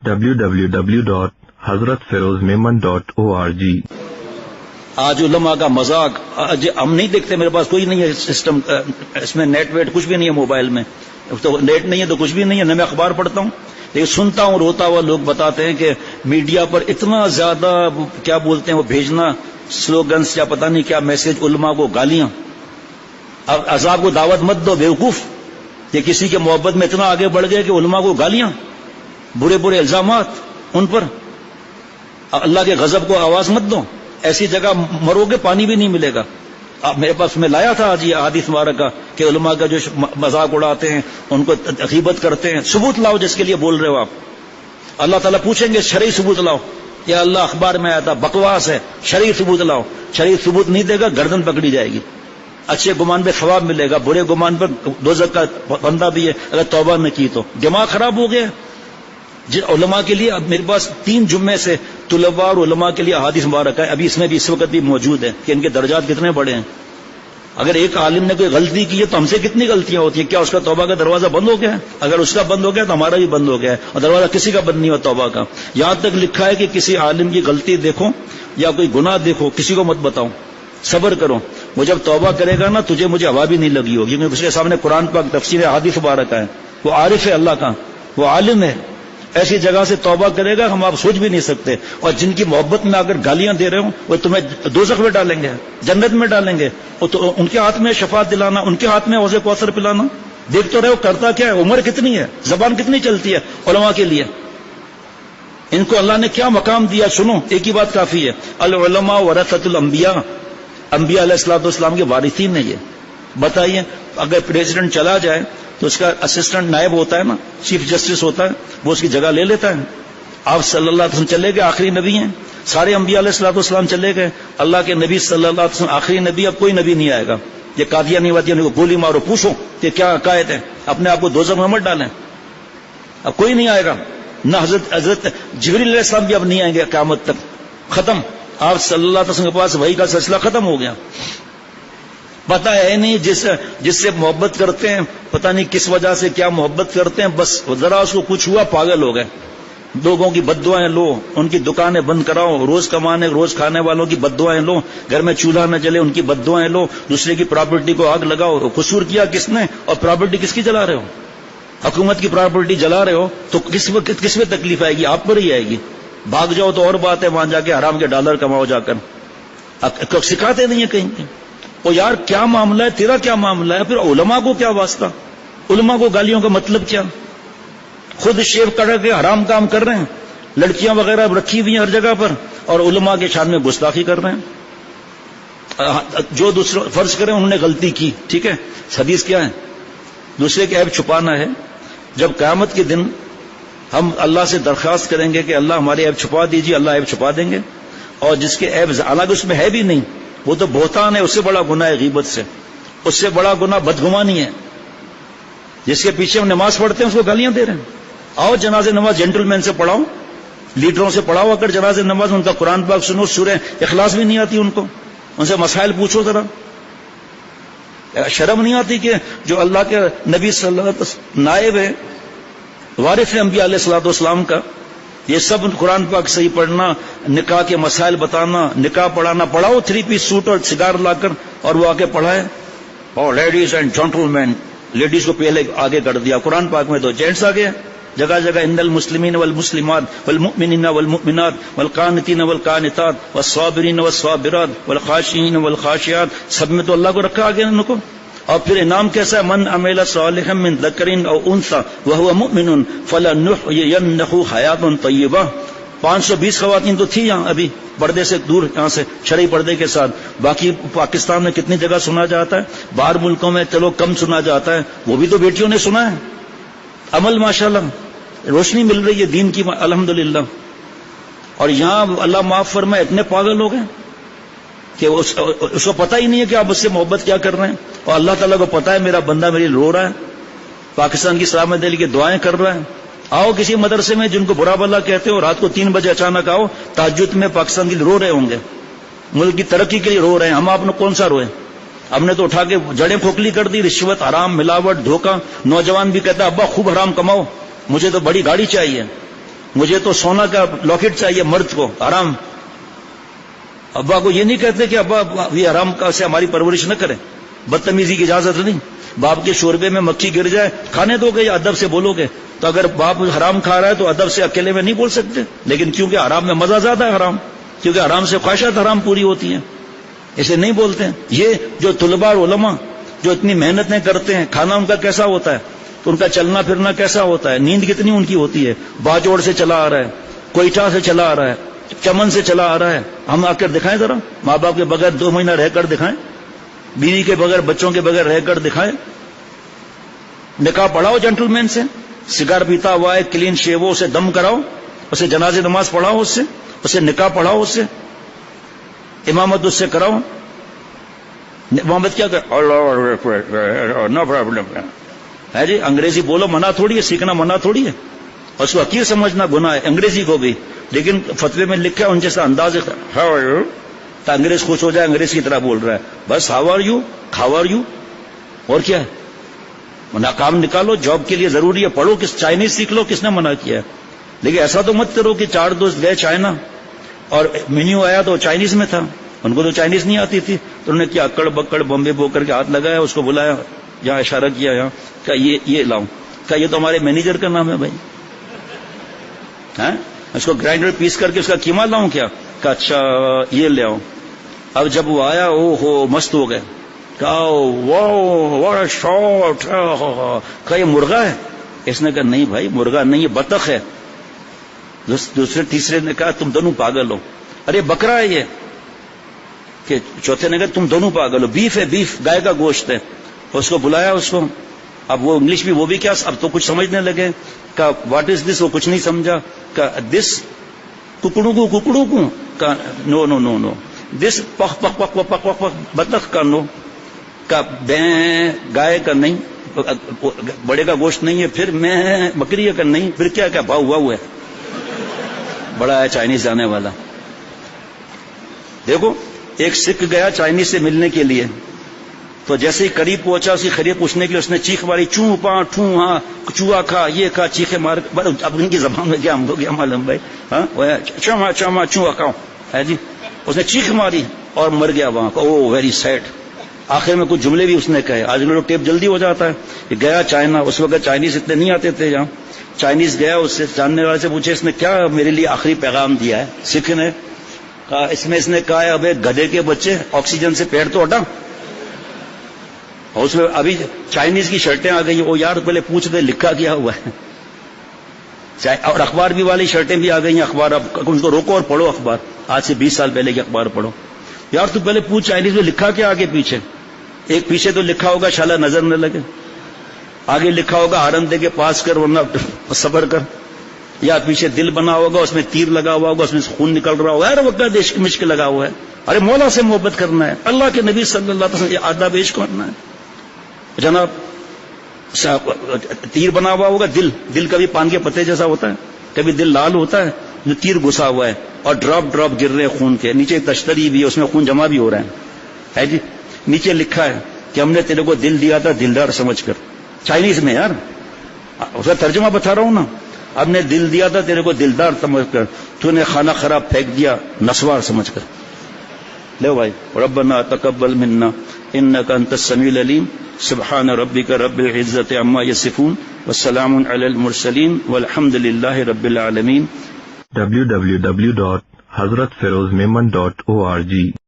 www.hazratfirozmemon.org آج علماء کا مذاق آج ہم نہیں دیکھتے. میرے پاس کوئی نہیں ہے سسٹم، اس میں نیٹ ویٹ کچھ بھی نہیں ہے موبائل میں، تو نیٹ نہیں ہے تو کچھ بھی نہیں ہے، نہ میں اخبار پڑھتا ہوں، لیکن سنتا ہوں روتا ہوا لوگ بتاتے ہیں کہ میڈیا پر اتنا زیادہ کیا بولتے ہیں وہ بھیجنا سلوگنس یا پتہ نہیں کیا میسج، علماء کو گالیاں. اب عذاب کو دعوت مت دو بیوقوف. یہ کسی کے محبت میں اتنا آگے بڑھ گئے کہ علماء کو گالیاں، برے برے الزامات ان پر. اللہ کے غضب کو آواز مت دو. ایسی جگہ مرو گے پانی بھی نہیں ملے گا. میرے پاس میں لایا تھا آج یہ احادیث مبارکہ کہ علماء کا جو مذاق اڑاتے ہیں، ان کو غیبت کرتے ہیں. ثبوت لاؤ جس کے لیے بول رہے ہو آپ. اللہ تعالیٰ پوچھیں گے شرعی ثبوت لاؤ. یا اللہ اخبار میں آیا تھا بکواس ہے، شرعی ثبوت لاؤ. شرعی ثبوت نہیں دے گا گردن پکڑی جائے گی. اچھے گمان پہ ثواب ملے گا، برے گمان پر دوزخ کا بندہ بھی ہے اگر توبہ نہ کی تو. دماغ خراب ہو گیا. علماء کے لیے اب میرے پاس 3 جمعے سے طلباء اور علماء کے لیے احادیث مبارکہ ہے، ابھی اس میں بھی اس وقت بھی موجود ہے کہ ان کے درجات کتنے بڑے ہیں. اگر ایک عالم نے کوئی غلطی کی ہے تو ہم سے کتنی غلطیاں ہوتی ہیں. کیا اس کا توبہ کا دروازہ بند ہو گیا ہے؟ اگر اس کا بند ہو گیا تو ہمارا بھی بند ہو گیا ہے، اور دروازہ کسی کا بند نہیں ہوا توبہ کا. یہاں تک لکھا ہے کہ کسی عالم کی غلطی دیکھو یا کوئی گناہ دیکھو کسی کو مت بتاؤ، صبر کرو. وہ جب توبہ کرے گا نا تجھے مجھے ہوا بھی نہیں لگی ہوگی، کیونکہ اس کے سامنے قرآن پاک تفسیر احادیث مبارکہ ہے. وہ عارف ہے اللہ کا، وہ عالم ہے. ایسی جگہ سے توبہ کرے گا ہم آپ سوچ بھی نہیں سکتے. اور جن کی محبت میں اگر گالیاں دے رہے ہوں وہ تمہیں دوزخ میں ڈالیں گے، جنت میں ڈالیں گے. وہ تو ان کے ہاتھ میں شفاعت دلانا، ان کے ہاتھ میں حوض کوثر پلانا. دیکھ تو رہے ہو کرتا کیا ہے، عمر کتنی ہے، زبان کتنی چلتی ہے علماء کے لیے. ان کو اللہ نے کیا مقام دیا. سنو ایک ہی بات کافی ہے، العلماء ورثۃ الانبیاء. انبیاء علیہ الصلوۃ والسلام کے وارثین ہیں یہ. بتائیے اگر پریزیڈنٹ چلا جائے تو اس کا اسسٹنٹ نائب ہوتا ہے نا، چیف جسٹس ہوتا ہے، وہ اس کی جگہ لے لیتا ہے. آپ صلی اللہ علیہ وسلم چلے گئے، آخری نبی ہیں. سارے انبیاء علیہ الصلوۃ والسلام چلے گئے، اللہ کے نبی صلی اللہ علیہ وسلم آخری نبی. اب کوئی نبی نہیں آئے گا. یہ قادیانی وادیانی کو گولی مارو، پوچھو کہ کیا عقائد ہے، اپنے آپ کو دوزخ میں مت ڈالیں. اب کوئی نہیں آئے گا. نہ حضرت جبریل علیہ السلام بھی اب نہیں آئیں گے قیامت تک. ختم. آپ صلی اللہ علیہ وسلم کے پاس وحی کا سلسلہ ختم ہو گیا. پتہ ہے نہیں جس سے محبت کرتے ہیں، پتہ نہیں کس وجہ سے کیا محبت کرتے ہیں، بس ذرا اس کو کچھ ہوا پاگل ہو گئے. لوگوں کی بد دعائیں لو، ان کی دکانیں بند کراؤ، روز کمانے روز کھانے والوں کی بد دعائیں لو، گھر میں چولہا نہ جلے ان کی بد دعائیں لو، دوسرے کی پراپرٹی کو آگ لگاؤ. قصور کیا کس نے؟ اور پراپرٹی کس کی جلا رہے ہو؟ حکومت کی پراپرٹی جلا رہے ہو تو کس میں تکلیف آئے گی؟ آپ پر ہی آئے گی. بھاگ جاؤ تو اور بات ہے، وہاں جا کے حرام کے ڈالر کماؤ جا کر. سکھاتے نہیں ہیں کہیں. او یار کیا معاملہ ہے تیرا، کیا معاملہ ہے؟ پھر علماء کو کیا واسطہ؟ علماء کو گالیوں کا مطلب کیا؟ خود شیو کر کے حرام کام کر رہے ہیں، لڑکیاں وغیرہ رکھی ہوئی ہیں ہر جگہ پر، اور علماء کے شان میں گستاخی کر رہے ہیں. جو دوسرے فرض کریں انہوں نے غلطی کی، ٹھیک ہے، حدیث کیا ہے؟ دوسرے کے عیب چھپانا ہے. جب قیامت کے دن ہم اللہ سے درخواست کریں گے کہ اللہ ہمارے عیب چھپا دیجیے، اللہ عیب چھپا دیں گے. اور جس کے عیب حالانکہ اس میں ہے بھی نہیں، وہ تو بہتان ہے، اس سے بڑا گناہ ہے غیبت سے، اس سے بڑا گناہ بدگمانی ہے. جس کے پیچھے ہم نماز پڑھتے ہیں اس کو گالیاں دے رہے ہیں. آؤ جنازے نماز جینٹل مین سے پڑھاؤ، لیڈروں سے پڑھاؤ اگر جنازے نماز، ان کا قرآن پاک سنو. سورہ اخلاص بھی نہیں آتی ان کو، ان سے مسائل پوچھو ذرا. شرم نہیں آتی کہ جو اللہ کے نبی صلی اللہ علیہ وسلم نائب ہے، وارث انبیاء علیہ الصلوۃ والسلام کا، یہ سب قرآن پاک صحیح پڑھنا، نکاح کے مسائل بتانا، نکاح پڑھانا. پڑھاؤ 3 پیس سوٹ اور سگار لا کر اور وہ آگے پڑھائے. اور ladies and gentlemen, ladies کو پہلے آگے کر دیا. قرآن پاک میں تو جینٹس آگے جگہ جگہ. ان المسلمین والمسلمات والمؤمنین والمؤمنات والقانتین والقانتات والصابرین والصابرات والخاشعین والخاشعات، سب میں تو اللہ کو رکھا آگے ان کو. اور پھر انعام کیسا ہے؟ من عمل صالحا من ذکر او انثى وهو مؤمن فلنحيينه حیات طیبہ. 520 خواتین تو تھی یہاں ابھی پردے سے دور، یہاں سے شرعی پردے کے ساتھ. باقی پاکستان میں کتنی جگہ سنا جاتا ہے، باہر ملکوں میں چلو کم سنا جاتا ہے، وہ بھی تو بیٹیوں نے سنا ہے. عمل ماشاءاللہ روشنی مل رہی ہے دین کی الحمدللہ. اور یہاں اللہ معاف فرمائے اتنے پاگل ہو گئے کہ اس کو پتہ ہی نہیں ہے کہ آپ اس سے محبت کیا کر رہے ہیں. اور اللہ تعالیٰ کو پتہ ہے میرا بندہ میری رو رہا ہے، پاکستان کی سلامت دلی کی دعائیں کر رہا ہے. آؤ کسی مدرسے میں جن کو برا بلا کہتے ہو، رات کو 3 بجے اچانک آؤ، تہجد میں پاکستان کے لیے رو رہے ہوں گے، ملک کی ترقی کے لیے رو رہے ہیں. ہم آپ نے کون سا روئے؟ ہم نے تو اٹھا کے جڑیں کھوکھلی کر دی، رشوت، حرام، ملاوٹ، دھوکہ. نوجوان بھی کہتا ہے ابا خوب حرام کماؤ، مجھے تو بڑی گاڑی چاہیے. مجھے تو سونا کا لاکٹ چاہیے مرد کو، حرام. ابا کو یہ نہیں کہتے کہ ابا یہ حرام کا سے ہماری پرورش نہ کریں، بدتمیزی کی اجازت نہیں. باپ کے شوربے میں مکھی گر جائے کھانے دو گے یا ادب سے بولو گے؟ تو اگر باپ حرام کھا رہا ہے تو ادب سے اکیلے میں نہیں بول سکتے، لیکن کیونکہ حرام میں مزہ زیادہ ہے، حرام کیونکہ حرام سے خواہشات حرام پوری ہوتی ہیں، اسے نہیں بولتے ہیں. یہ جو طلباء اور علماء جو اتنی محنتیں کرتے ہیں، کھانا ان کا کیسا ہوتا ہے، تو ان کا چلنا پھرنا کیسا ہوتا ہے، نیند کتنی ان کی ہوتی ہے، باجوڑ سے چلا آ رہا ہے، کوئٹہ سے چلا آ رہا ہے، چمن سے چلا آ رہا ہے. ہم آ کر دکھائیں ذرا، ماں باپ کے بغیر 2 مہینہ رہ کر دکھائیں، بیوی کے بغیر بچوں کے بغیر رہ کر دکھائیں. نکاح پڑھاؤ جینٹل مین سے، سگار پیتا ہوا ہے کلین شیو، اسے دم کراؤ، اسے جنازے نماز پڑھاؤ، اسے نکاح پڑھاؤ، اس سے امامت اس سے کراؤ. امامت کیا کر نو پرابلم ہے جی، انگریزی بولو منع تھوڑی ہے، سیکھنا منع تھوڑی ہے، اور اس کو حقیر سمجھنا گناہ ہے انگریزی کو بھی. لیکن فتوے میں لکھا ہے ان جیسا انداز ہے، ہاؤ آر یو، تو انگریز خوش ہو جائے، انگریز کی طرح بول رہا ہے، بس how are you, how are you, اور کیا ہے. ناکام نکالو، جاب کے لیے ضروری ہے، پڑھو، چائنیز سیکھ لو، کس نے منع کیا ہے. لیکن ایسا تو مت کرو کہ 4 دوست گئے چائنا اور مینیو آیا تو چائنیز میں تھا، ان کو تو چائنیز نہیں آتی تھی، تو انہوں نے کیا اکڑ بکڑ بمبے بو کر کے ہاتھ لگایا، اس کو بلایا، جہاں اشارہ کیا یہاں، کہا یہ لاؤں، کہا یہ تو ہمارے مینیجر کا نام ہے بھائی، ہاں اس کو گرائنڈر پیس کر کے اس کا قیمہ لاؤں کیا، کہا اچھا یہ لے آؤں. اب جب وہ آیا او ہو مست ہو گئے، کہا واو واٹ شاٹ، کہا یہ مرغا ہے، اس نے کہا نہیں بھائی مرغا نہیں، یہ بطخ ہے. دوسرے تیسرے نے کہا تم دونوں پاگل ہو، ارے بکرا ہے یہ، کہ چوتھے نے کہا تم دونوں پاگل ہو، بیف ہے، بیف گائے کا گوشت ہے. اس کو بلایا اس کو، اب وہ انگلش بھی وہ بھی کیا، اب تو کچھ سمجھنے لگے. کہا واٹ از دس، وہ کچھ نہیں سمجھا. کہا دس ککڑوں کو، کہا نو نو نو نو، دس پخ پخ پخ پخ پخ پخ بطخ کا نو، کا بیں گائے کا نہیں، بڑے کا گوشت نہیں ہے، پھر میں بکری کا نہیں، پھر کیا کیا بھاؤ ہوا ہے، بڑا ہے چائنیز جانے والا. دیکھو ایک سکھ گیا چائنیز سے ملنے کے لیے، تو جیسے ہی قریب پہنچا اسی خیریت پوچھنے کے لیے اس نے چیخ ماری، چوں پاں ٹھوں ہاں، چوہا کھا یہ کھا، چیخے مار. اب ان کی زبان میں کیا ہم لوگ کیا معلوم بھائی، ہاں چما چما چوہا کھاؤ ہے جی. اس نے چیخ ماری اور مر گیا وہاں کا. او ویری سیڈ. آخر میں کچھ جملے بھی اس نے کہے، آج لوگ ٹیپ جلدی ہو جاتا ہے. یہ گیا چائنا، اس وقت چائنیز اتنے نہیں آتے تھے یہاں. چائنیز گیا، اس سے جاننے والے سے پوچھے اس نے کیا میرے لیے آخری پیغام دیا ہے. سکھ نے کہا اس نے کہا ہے ابے گدھے کے بچے آکسیجن سے پیڑ تو ہٹا. اور اس میں ابھی چائنیز کی شرٹیں آ گئی. وہ یار پہلے پوچھ دے لکھا کیا ہوا ہے. اور اخبار بھی والی شرٹیں بھی آ گئی ہیں. اخبار اب ان کو روکو اور پڑھو اخبار. آج سے 20 سال پہلے کے اخبار پڑھو. یار تو پہلے پوچھ چائنیز میں لکھا کیا آگے پیچھے. ایک پیچھے تو لکھا ہوگا شالا نظر نہ لگے، آگے لکھا ہوگا ہارن دے کے پاس کر ورنہ صبر کر، یا پیچھے دل بنا ہوگا اس میں تیر لگا ہوا ہوگا، اس میں خون نکل رہا ہوگا. ہر وقت دیش کی مشک لگا ہوا ہے. ارے مولا سے محبت کرنا ہے، اللہ کے نبی صلی اللہ علیہ وسلم یہ آداب پیش کرنا ہے. جناب تیر بنا ہوا ہوگا، دل کبھی پان کے پتے جیسا ہوتا ہے، کبھی دل لال ہوتا ہے، جو تیر گھسا ہوا ہے اور ڈراپ گر رہے ہیں خون کے. نیچے تشتری بھی ہے، اس میں خون جمع بھی ہو رہا ہے جی. نیچے لکھا ہے کہ ہم نے تیرے کو دل دیا تھا دلدار سمجھ کر. چائنیز میں یار اس کا ترجمہ بتا رہا ہوں نا. ہم نے دل دیا تھا تیرے کو دلدار سمجھ کر، تو نے کھانا خراب پھینک دیا نسوار سمجھ کر. لو بھائی ربنا تقبل منا انك انت السميع العليم سبحان ربك رب العزة عما يصفون والسلام على المرسلين والحمد لله رب العالمين. www.hazratfirozmemon.org